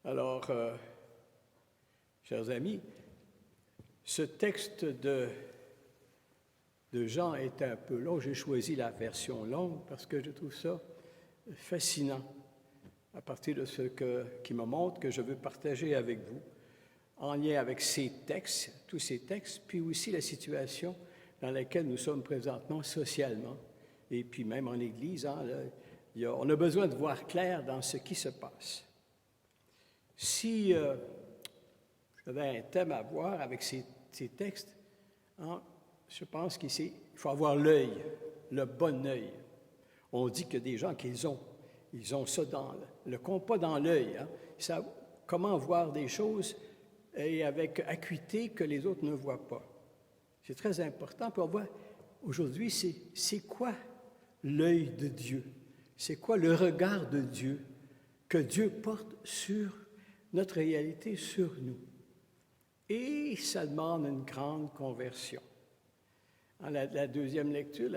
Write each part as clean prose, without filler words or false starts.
Alors, chers amis, ce texte de Jean est un peu long. J'ai choisi la version longue parce que je trouve ça fascinant à partir de qui me montre que je veux partager avec vous en lien avec ces textes, tous ces textes, puis aussi la situation dans laquelle nous sommes présentement socialement et puis même en Église. On a besoin de voir clair dans ce qui se passe. Si j'avais un thème à voir avec ces textes, je pense qu'il faut avoir l'œil, le bon œil. On dit que des gens qu'ils ont ça dans le compas dans l'œil. Ils savent comment voir des choses et avec acuité que les autres ne voient pas. C'est très important pour voir aujourd'hui, c'est quoi l'œil de Dieu? C'est quoi le regard de Dieu que Dieu porte sur notre réalité, sur nous? Et ça demande une grande conversion. Dans la deuxième lecture,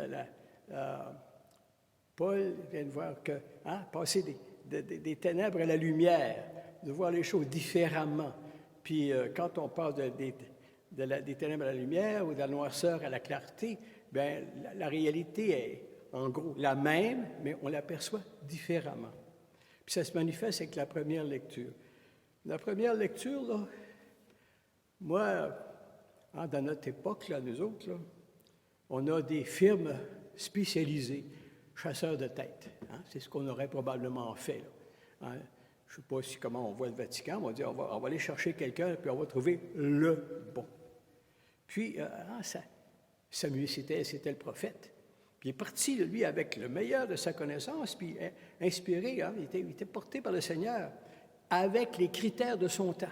Paul vient de voir que passer des ténèbres à la lumière, de voir les choses différemment. Puis quand on passe des ténèbres à la lumière ou de la noirceur à la clarté, bien, la réalité est en gros la même, mais on l'aperçoit différemment. Puis ça se manifeste avec la première lecture. La première lecture, là, moi, dans notre époque, là, nous autres, là, on a des firmes spécialisées, chasseurs de tête. C'est ce qu'on aurait probablement fait. Là. Je ne sais pas comment on voit le Vatican, on va dire on va aller chercher quelqu'un, puis on va trouver le bon. Puis, Samuel, c'était le prophète. Puis il est parti, lui, avec le meilleur de sa connaissance, puis inspiré, il était porté par le Seigneur, avec les critères de son temps.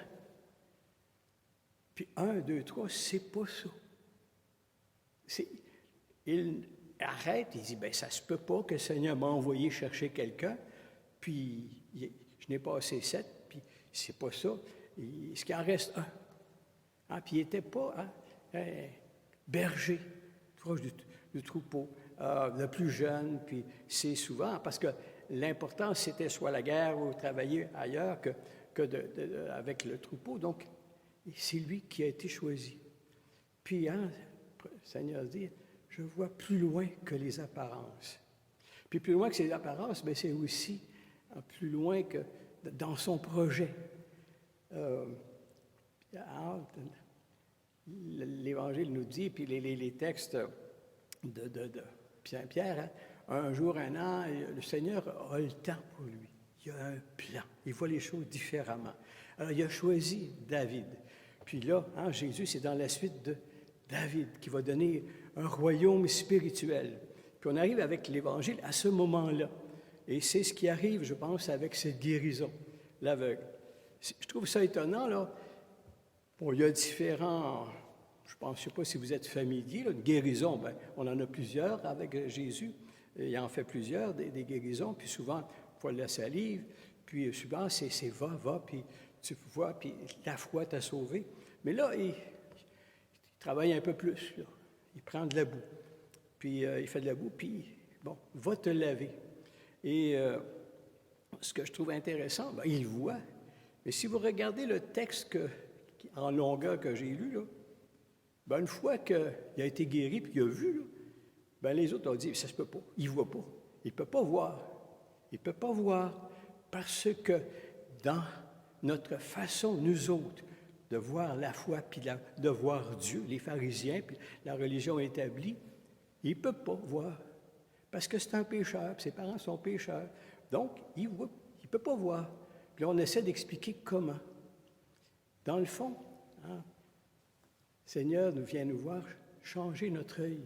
Puis 1, 2, 3, c'est pas ça. Il arrête, il dit, bien, ça se peut pas que le Seigneur m'a envoyé chercher quelqu'un, puis je n'ai passé 7, puis c'est pas ça. Ce qui en reste un. Puis il n'était pas berger, proche du troupeau, le plus jeune, puis c'est souvent, parce que l'important, c'était soit la guerre ou travailler ailleurs que avec le troupeau. Donc, c'est lui qui a été choisi. Puis, le Seigneur dit, je vois plus loin que les apparences. Puis plus loin que ces apparences, bien, c'est aussi plus loin que dans son projet. L'Évangile nous dit, puis les textes de Pierre, un jour, un an, le Seigneur a le temps pour lui. Il a un plan. Il voit les choses différemment. Alors, il a choisi David. Puis là, Jésus, c'est dans la suite de David qui va donner un royaume spirituel. Puis on arrive avec l'Évangile à ce moment-là. Et c'est ce qui arrive, je pense, avec cette guérison, l'aveugle. Je trouve ça étonnant, là. Bon, il y a différents, je ne sais pas si vous êtes familier, là, une guérison, bien, on en a plusieurs avec Jésus. Il en fait plusieurs, des guérisons, puis souvent, il faut la salive, puis souvent, c'est va, puis tu vois, puis la foi t'a sauvé. Mais là, il travaille un peu plus, là. Il prend de la boue, puis il fait de la boue, puis, bon, va te laver. Et ce que je trouve intéressant, bien, il voit. Mais si vous regardez le texte en longueur que j'ai lu, là, bien, une fois qu'il a été guéri puis qu'il a vu, là, bien, les autres ont dit, ça se peut pas, il ne voit pas. Il ne peut pas voir. Il ne peut pas voir parce que dans notre façon, nous autres, de voir la foi puis de voir Dieu, les pharisiens, puis la religion établie, il ne peut pas voir. Parce que c'est un pécheur, puis ses parents sont pécheurs. Donc, il ne peut pas voir. Puis on essaie d'expliquer comment. Dans le fond, le Seigneur vient nous voir changer notre œil,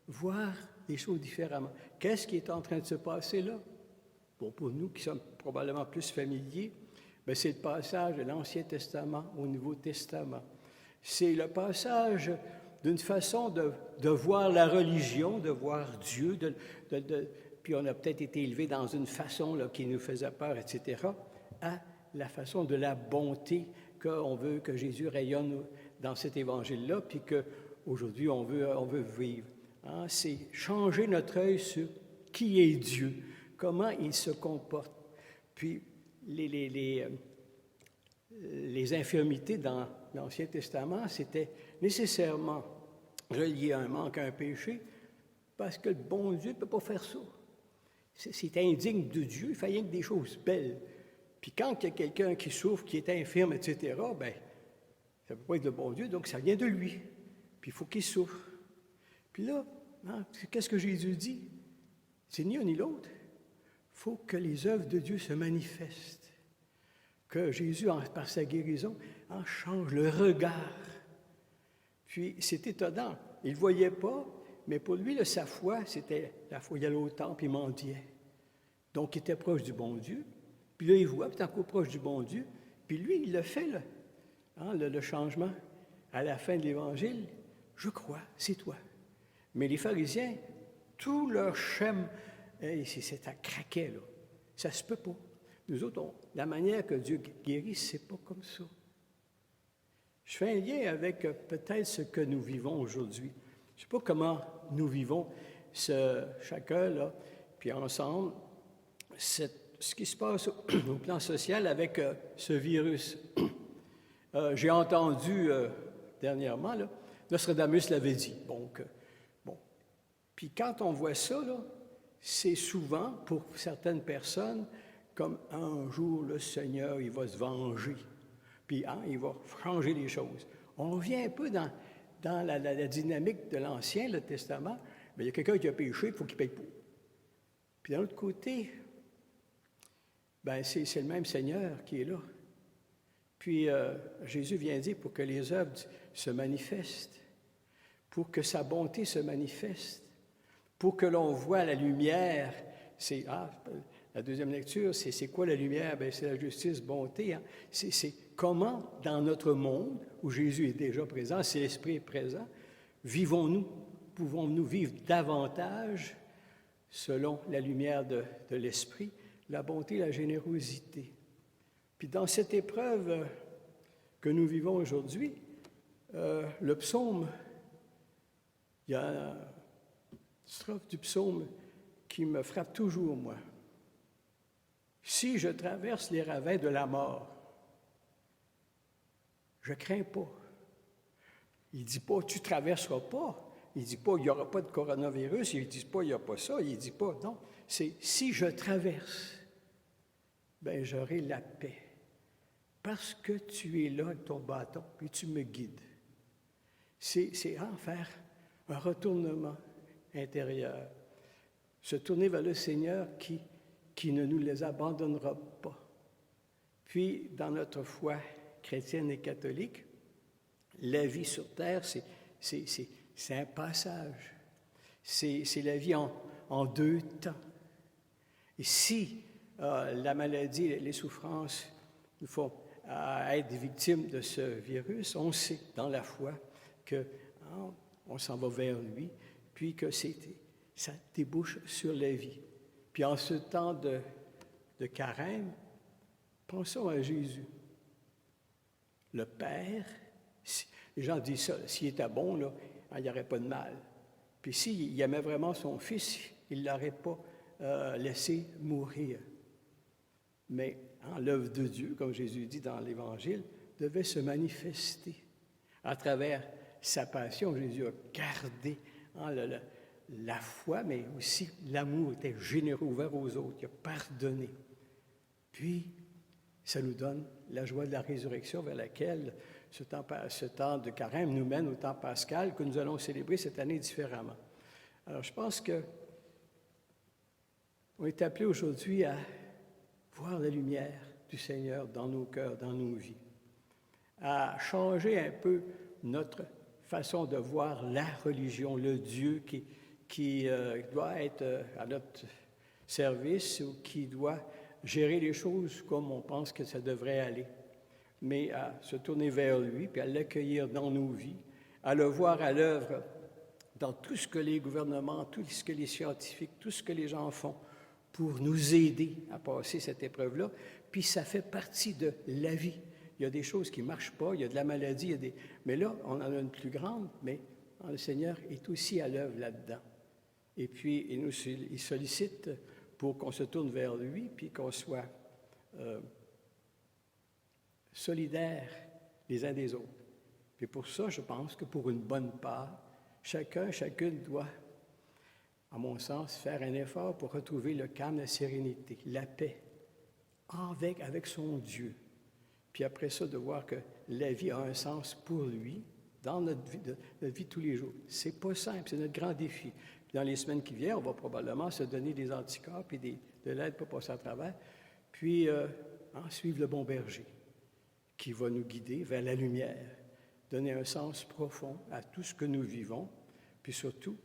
voir les choses différemment. Qu'est-ce qui est en train de se passer là? Bon, pour nous qui sommes probablement plus familiers, bien, c'est le passage de l'Ancien Testament au Nouveau Testament. C'est le passage d'une façon de voir la religion, de voir Dieu, puis on a peut-être été élevé dans une façon là, qui nous faisait peur, etc., à la façon de la bonté qu'on veut que Jésus rayonne dans cet évangile-là, puis qu'aujourd'hui on veut vivre. C'est changer notre œil sur qui est Dieu, comment il se comporte. Puis les infirmités dans l'Ancien Testament, c'était nécessairement relié à un manque, à un péché, parce que le bon Dieu ne peut pas faire ça. C'est indigne de Dieu, il fait rien que des choses belles. Puis quand il y a quelqu'un qui souffre, qui est infirme, etc., bien, ça ne peut pas être le bon Dieu, donc ça vient de lui. Puis il faut qu'il souffre. Puis là, qu'est-ce que Jésus dit? C'est ni un ni l'autre. Il faut que les œuvres de Dieu se manifestent. Que Jésus, par sa guérison, en change le regard. Puis c'est étonnant. Il ne voyait pas, mais pour lui, sa foi, c'était la foi. Il allait au temple, il mendiait. Donc, il était proche du bon Dieu. Puis là, il voit, puis il est encore proche du bon Dieu. Puis lui, il le fait, le changement. À la fin de l'Évangile, je crois, c'est toi. Mais les pharisiens, tout leur schème, ça craquait, là. Ça se peut pas. Nous autres, la manière que Dieu guérit, c'est pas comme ça. Je fais un lien avec peut-être ce que nous vivons aujourd'hui. Je ne sais pas comment nous vivons chacun, là, puis ensemble, ce qui se passe au plan social avec ce virus. J'ai entendu dernièrement, là, Nostradamus l'avait dit. Donc, bon. Puis quand on voit ça, là, c'est souvent, pour certaines personnes, comme un jour, le Seigneur, il va se venger. Puis il va changer les choses. On revient un peu dans la dynamique de l'Ancien, le Testament. Mais il y a quelqu'un qui a péché, il faut qu'il paye pour. Puis d'un autre côté, ben c'est le même Seigneur qui est là. Puis Jésus vient dire pour que les œuvres se manifestent, pour que sa bonté se manifeste, pour que l'on voit la lumière. La deuxième lecture, c'est quoi la lumière? Bien, c'est la justice, bonté. Hein? C'est comment, dans notre monde, où Jésus est déjà présent, si l'Esprit est présent, pouvons-nous vivre davantage selon la lumière de l'Esprit, la bonté, la générosité. Puis dans cette épreuve que nous vivons aujourd'hui, le psaume, il y a une strophe du psaume qui me frappe toujours, moi. Si je traverse les ravins de la mort, je ne crains pas. Il ne dit pas, tu ne traverseras pas. Il ne dit pas, il n'y aura pas de coronavirus. Il ne dit pas, il n'y a pas ça. Il ne dit pas, non. C'est, si je traverse, ben j'aurai la paix. Parce que tu es là avec ton bâton, puis tu me guides. C'est en faire un retournement intérieur. Se tourner vers le Seigneur qui ne nous les abandonnera pas. Puis, dans notre foi chrétienne et catholique, la vie sur terre, c'est un passage. C'est la vie en deux temps. Et si la maladie, les souffrances nous font être victimes de ce virus, on sait dans la foi qu'on s'en va vers lui, puis que ça débouche sur la vie. Puis en ce temps de carême, pensons à Jésus. Le Père, les gens disent ça, s'il était bon, là, il n'y aurait pas de mal. Puis s'il aimait vraiment son Fils, il ne l'aurait pas laissé mourir. Mais l'œuvre de Dieu, comme Jésus dit dans l'Évangile, devait se manifester. À travers sa passion, Jésus a gardé la foi, mais aussi l'amour était généreux, ouvert aux autres, il a pardonné. Puis, ça nous donne la joie de la résurrection vers laquelle ce temps de carême nous mène au temps pascal que nous allons célébrer cette année différemment. Alors, je pense qu'on est appelés aujourd'hui à voir la lumière du Seigneur dans nos cœurs, dans nos vies, à changer un peu notre façon de voir la religion, le Dieu qui doit être à notre service ou qui doit gérer les choses comme on pense que ça devrait aller, mais à se tourner vers lui, puis à l'accueillir dans nos vies, à le voir à l'œuvre dans tout ce que les gouvernements, tout ce que les scientifiques, tout ce que les gens font pour nous aider à passer cette épreuve-là, puis ça fait partie de la vie. Il y a des choses qui ne marchent pas, il y a de la maladie, mais là, on en a une plus grande, mais le Seigneur est aussi à l'œuvre là-dedans. Et puis, il sollicite pour qu'on se tourne vers lui, puis qu'on soit solidaires les uns des autres. Et pour ça, je pense que pour une bonne part, chacune doit, à mon sens, faire un effort pour retrouver le calme, la sérénité, la paix, avec son Dieu. Puis après ça, de voir que la vie a un sens pour lui, dans notre vie de tous les jours. C'est pas simple, c'est notre grand défi. Puis dans les semaines qui viennent, on va probablement se donner des anticorps et de l'aide pour passer à travers, puis suivre le bon berger qui va nous guider vers la lumière, donner un sens profond à tout ce que nous vivons, puis surtout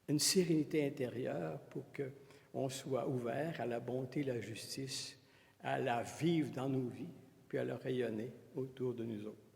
une sérénité intérieure pour qu'on soit ouvert à la bonté, la justice, à la vivre dans nos vies, puis à la rayonner autour de nous autres.